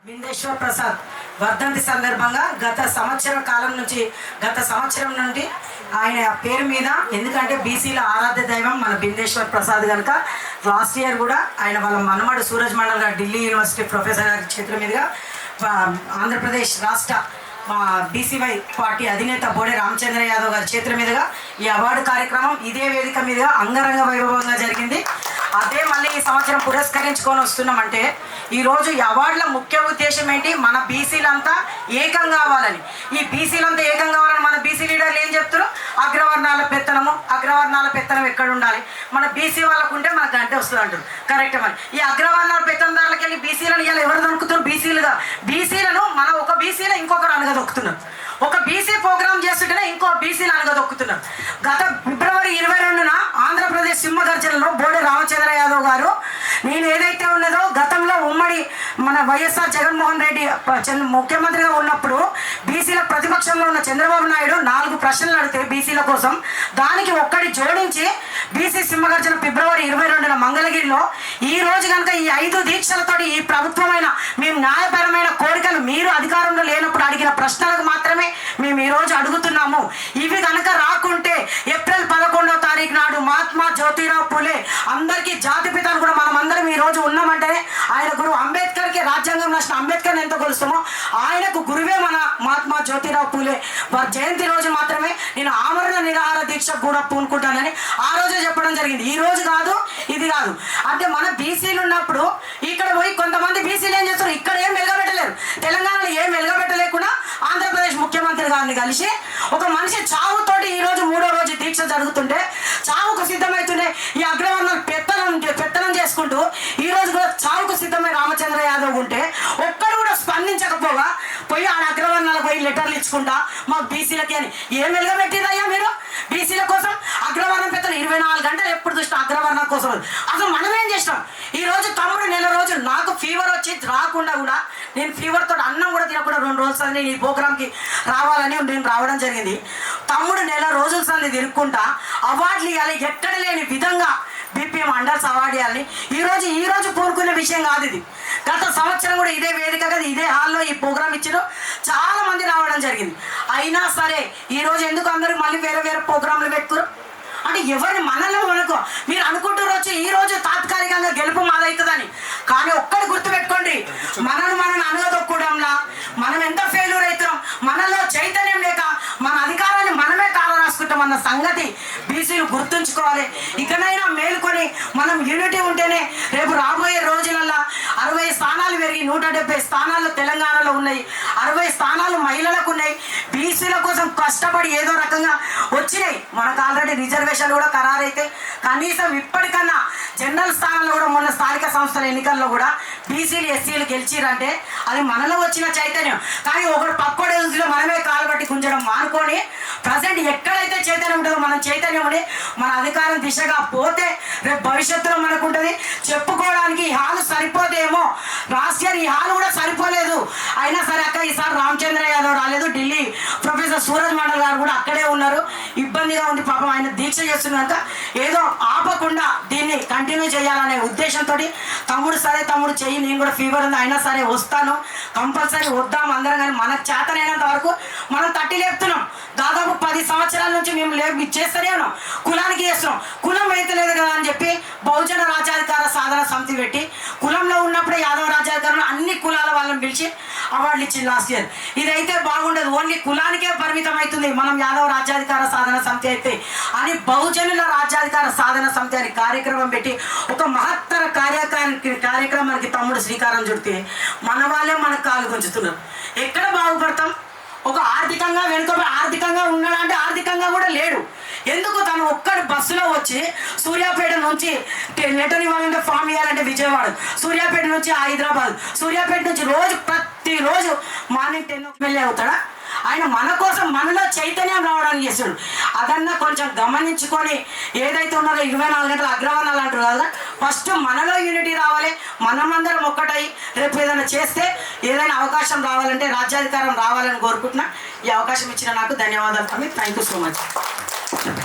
బిందేశ్వర్ ప్రసాద్ వర్ధంతి సందర్భంగా గత సంవత్సరం నుండి ఆయన పేరు మీద, ఎందుకంటే బీసీల ఆరాధ్య దైవం మన బిందేశ్వర్ ప్రసాద్ కనుక లాస్ట్ ఇయర్ కూడా ఆయన వాళ్ళ మనమడు సూరజ్ మండల్ గారు ఢిల్లీ యూనివర్సిటీ ప్రొఫెసర్ గారి చేతుల మీదుగా ఆంధ్రప్రదేశ్ రాష్ట్ర బీసీవై పార్టీ అధినేత బోడే రామచంద్ర యాదవ్ గారి చేతుల మీదుగా ఈ అవార్డు కార్యక్రమం ఇదే వేదిక మీదుగా అంగరంగ వైభవంగా జరిగింది. అదే మళ్ళీ ఈ సంవత్సరం పురస్కరించుకొని వస్తున్నామంటే ఈరోజు ఈ అవార్డుల ముఖ్య ఉద్దేశం ఏంటి, మన బీసీలంతా ఏకం కావాలని. ఈ బీసీలంతా ఏకం కావాలని మన బీసీ లీడర్లు ఏం చెప్తారు, అగ్రవర్ణాల పెత్తనం ఎక్కడ ఉండాలి, మన బీసీ వాళ్ళకు ఉంటే మనకు గంటే వస్తుంది అంటారు. కరెక్ట్. మరి ఈ అగ్రవర్ణాల పెత్తందారులకి వెళ్ళి బీసీలను ఇలా ఎవరు దొరుకుతారు, బీసీలను మనం ఒక బీసీలో ఇంకొకరు అనగదొక్కుతున్నారు. ఒక బీసీ ప్రోగ్రామ్ చేస్తుంటేనే ఇంకో బీసీలు అనగదొక్కుతున్నారు. గత ఫిబ్రవరి 22న ఆంధ్రప్రదేశ్ సింహగర్జనలో బోడే రామచంద్ర యాదవ్ గారు నేను ఏదైతే ఉన్నదో గతంలో ఉమ్మడి మన వైఎస్ఆర్ జగన్మోహన్ రెడ్డి ముఖ్యమంత్రిగా ఉన్నప్పుడు బీసీల ప్రతిపక్షంలో ఉన్న చంద్రబాబు నాయుడు 4 ప్రశ్నలు అడిగితే బీసీల కోసం దానికి ఒక్కటి జోడించి బీసీ సింహగర్జన ఫిబ్రవరి 22న మంగళగిరిలో ఈ రోజు కనుక ఈ 5 దీక్షలతో ఈ ప్రభుత్వమైన మేము న్యాయపరమైన కోరికలు మీరు అధికారంలో లేనప్పుడు అడిగిన ప్రశ్నలకు మాత్రమే మేము ఈరోజు అడుగుతున్నాము. ఇవి కనుక రాకుంటే ఏప్రిల్ 11వ తారీఖు నాడు మహాత్మా జ్యోతిరావు పూలే అందరికీ జాతిపితను కూడా మనం అందరం ఈ రోజు ఉన్నామంటేనే ఆయన గురువు అంబేద్కర్కి రాజ్యాంగం రాసిన అంబేద్కర్ని ఎంత కొలుస్తామో ఆయనకు గురువే మన మహాత్మా జ్యోతిరావు పూలే వారి జయంతి రోజు మాత్రమే నేను ఆమరణ నిరాహార దీక్ష కూడా పూనుకుంటానని ఆ రోజే చెప్పడం జరిగింది. ఈ రోజు కాదు, ఇది కాదు. అంటే మన బీసీలు ఉన్నప్పుడు ఇక్కడ పోయి కొంతమంది బీసీలు ఏం చేస్తారు, ఇక్కడ ఏం వెలగబెట్టలేరు, తెలంగాణలో ఏం వెలగబెట్టలేకుండా ఆంధ్రప్రదేశ్ ముఖ్యమంత్రి గారిని కలిసి ఒక మనిషి చావుతోటి ఈ రోజు 3వ రోజు దీక్ష జరుగుతుంటే చావుకు సిద్ధమవుతుండే ఈ అగ్రవర్ణాలు పెత్తనం చేసుకుంటూ ఈ రోజు కూడా చావుకు సిద్ధమై రామచంద్ర యాదవ్ ఉంటే ఒక్కడు కూడా స్పందించకపోగా పోయి ఆ అగ్రవర్ణాలకు పోయి లెటర్లు ఇచ్చుకుంటా మాకు బీసీలకి అని ఏం వెలుగబెట్టిరయ్యా మీరు బీసీల కోసం? అగ్రవర్ణం పెత్తలు 24 గంటలు ఎప్పుడు చూసినా అగ్రవర్ణం కోసం. అసలు మనం ఏం చేసినాం? ఈ రోజు తమ్ముడు నెల రోజులు నాకు ఫీవర్ వచ్చి రాకుండా కూడా నేను ఫీవర్ తోటి అన్నం కూడా తినకుండా 2 రోజుల సంది ఈ ప్రోగ్రామ్కి రావాలని నేను రావడం జరిగింది. తమ్ముడు నెల రోజుల సంది తిరుక్కుంటా అవార్డులు ఇవ్వాలి, ఎక్కడ లేని విధంగా బీపీఎం అండర్స్ అవార్డు ఇవ్వాలని ఈ రోజు కోరుకునే విషయం కాదు ఇది. గత సంవత్సరం కూడా ఇదే వేదిక కదా, ఇదే హాల్లో ఈ ప్రోగ్రామ్ ఇచ్చారు, చాలా మంది రావడం జరిగింది. అయినా సరే ఈరోజు ఎందుకు అందరూ మళ్ళీ వేరే ప్రోగ్రాంలు పెట్టుకురు అంటే ఎవరిని మనలో మనకు మీరు అనుకుంటారు వచ్చి ఈ రోజు తాత్కాలికంగా గెలుపు మాదవుతుందని. కానీ ఒక్కటి గుర్తుపెట్టుకోండి, మనల్ని అనగదొక్కడంలా మనం ఎంత ఫెయిల్యూర్ అవుతున్నాం, మనలో చైతన్యం లేక మన అధికారాన్ని మనమే తాళ రాసుకుంటాం అన్న సంగతి బీసీలు గుర్తుంచుకోవాలి. ఇకనైనా మేలుకొని మనం యూనిటీ ఉంటేనే రేపు రాబోయే రోజులల్లో 60 స్థానాలు పెరిగి 170 స్థానాలు తెలంగాణలో ఉన్నాయి, 60 స్థానాలు మహిళలకు ఉన్నాయి. బీసీల కోసం కష్టపడి ఏదో రకంగా వచ్చినాయి. మనకు ఆల్రెడీ రిజర్వేషన్లు కూడా ఖరారైతే కనీసం ఇప్పటికన్నా జనరల్ స్థానంలో కూడా మొన్న స్థానిక సంస్థల ఎన్నికల్లో కూడా బీసీలు ఎస్సీలు గెలిచిరంటే అది మనలో వచ్చిన చైతన్యం. కానీ ఒకటి పక్కోడే మనమే కాలు బట్టి గుంజడం మానుకొని ప్రజెంట్ ఎక్కడైతే చైతన్యం ఉంటుందో మనం చైతన్యం మన అధికారం దిశగా పోతే రేపు భవిష్యత్తులో మనకు ఉంటుంది. చెప్పుకోవడానికి ఈ హాలు సరిపోతేమో, లాస్ట్ ఇయర్ ఈ హాలు కూడా సరిపోలేదు. అయినా సరే అక్క ఈసారి రామచంద్ర యాదవ్ రాలేదు, ఢిల్లీ ప్రొఫెసర్ సూరజ్ మండల్ గారు కూడా అక్కడే ఉన్నారు. ఇబ్బందిగా ఉంది పాపం, ఆయన దీక్ష చేస్తున్నంత ఏదో ఆపకుండా దీన్ని కంటిన్యూ చేయాలనే ఉద్దేశంతో తమ్ముడు చెయ్యి, నేను కూడా ఫీవర్ ఉంది అయినా సరే వస్తాను, కంపల్సరీ వద్దాం అందరం. కానీ మనకు చేతనైనంత వరకు మనం తట్టి లేపుతున్నాం. దాదాపు 10 సంవత్సరాల నుంచి మేము చేస్తూనే ఉన్నాం, కులానికి చేస్తున్నాం. కులం అయితే లేదు కదా అని చెప్పి బహుజన రాజ్యాధికార సాధన సమితి పెట్టి కులంలో ఉన్నప్పుడే యాదవ రాజ్యాధికారంలో అన్ని కులాల వాళ్ళని పిలిచి అవార్డులు ఇచ్చింది లాస్ట్ ఇయర్. ఇదైతే బాగుండదు, ఓన్లీ కులానికే పరిమితం అవుతుంది మనం యాదవ రాజ్యాధికార సాధన సమితి అయితే అని బహుజనుల రాజ్యాధికార సాధన సమితి అని కార్యక్రమం పెట్టి ఒక మహత్తర కార్యక్రమానికి తమ్ముడు శ్రీకారం చుడితే మన వాళ్ళే మనకు కాలు గుంజుతున్నారు. ఎక్కడ బాగుపడతాం? ఒక ఆర్థికంగా ఉన్నాడంటే ఆర్థికంగా కూడా లేడు. ఎందుకు? తను ఒక్కడి బస్సులో వచ్చి సూర్యాపేట నుంచి లెటర్ ఇవ్వాలంటే ఫామ్ ఇవ్వాలంటే విజయవాడ, సూర్యాపేట నుంచి హైదరాబాద్, సూర్యాపేట నుంచి ప్రతిరోజు మార్నింగ్ 10 ఎమ్మెల్యే అవుతాడా? ఆయన మన కోసం మనలో చైతన్యం రావడానికి చేస్తాడు. అదన్నా కొంచెం గమనించుకొని ఏదైతే ఉన్నదో 24 గంటల అగ్రవర్ణాలు అంటారు కదా, ఫస్ట్ మనలో యూనిటీ రావాలి. మనమందరం ఒక్కటై రేపు ఏదైనా చేస్తే ఏదైనా అవకాశం రావాలంటే రాజ్యాధికారం రావాలని కోరుకుంటున్నా. ఈ అవకాశం ఇచ్చిన నాకు ధన్యవాదాలు. Thank you so much.